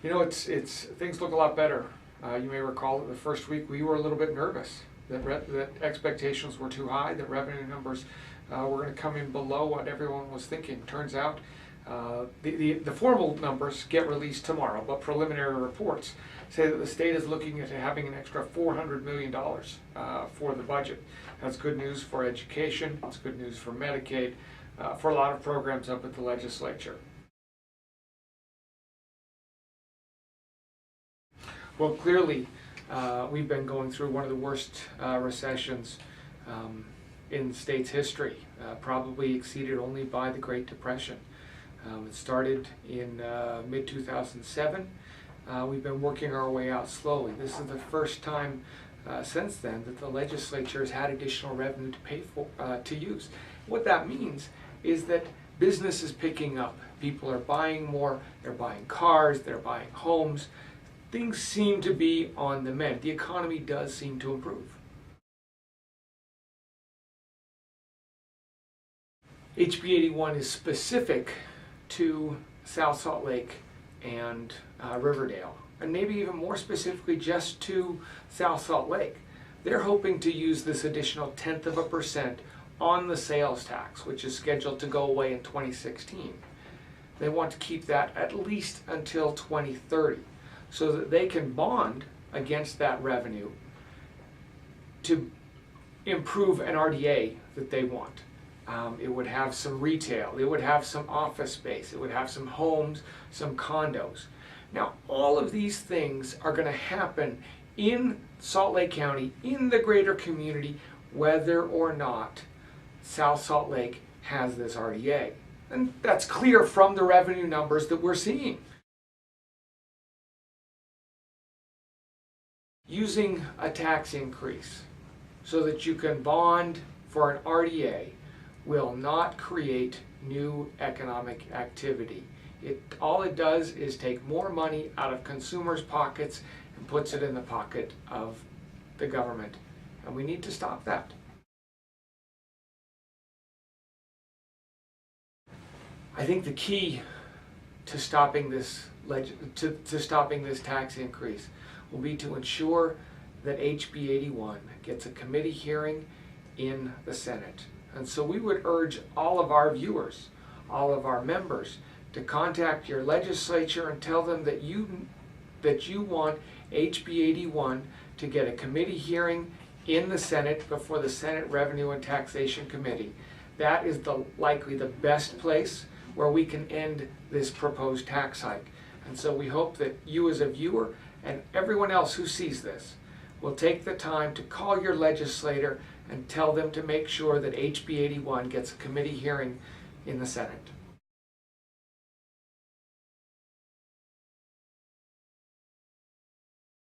You know, it's things look a lot better. You may recall that the first week we were a little bit nervous that expectations were too high, that revenue numbers were going to come in below what everyone was thinking. Turns out the formal numbers get released tomorrow, but preliminary reports say that the state is looking at having an extra $400 million for the budget. That's good news for education. It's good news for Medicaid, for a lot of programs up at the legislature. Well, clearly, we've been going through one of the worst recessions in the state's history, probably exceeded only by the Great Depression. It started in mid-2007. We've been working our way out slowly. This is the first time since then that the legislature has had additional revenue to pay for, to use. What that means is that business is picking up. People are buying more, they're buying cars, they're buying homes. Things seem to be on the mend. The economy does seem to improve. HB 81 is specific to South Salt Lake and Riverdale, and maybe even more specifically just to South Salt Lake. They're hoping to use this additional 0.1% on the sales tax, which is scheduled to go away in 2016. They want to keep that at least until 2030. So that they can bond against that revenue to improve an RDA that they want. It would have some retail, it would have some office space, it would have some homes, some condos. Now, all of these things are going to happen in Salt Lake County, in the greater community, whether or not South Salt Lake has this RDA. And that's clear from the revenue numbers that we're seeing. Using a tax increase so that you can bond for an RDA will not create new economic activity. All it does is take more money out of consumers' pockets and puts it in the pocket of the government. And we need to stop that. I think the key to stopping this stopping this tax increase will be to ensure that HB 81 gets a committee hearing in the Senate. And so we would urge all of our viewers, all of our members, to contact your legislature and tell them that you want HB 81 to get a committee hearing in the Senate before the Senate Revenue and Taxation Committee. That is likely the best place where we can end this proposed tax hike. And so we hope that you as a viewer and everyone else who sees this will take the time to call your legislator and tell them to make sure that HB 81 gets a committee hearing in the Senate.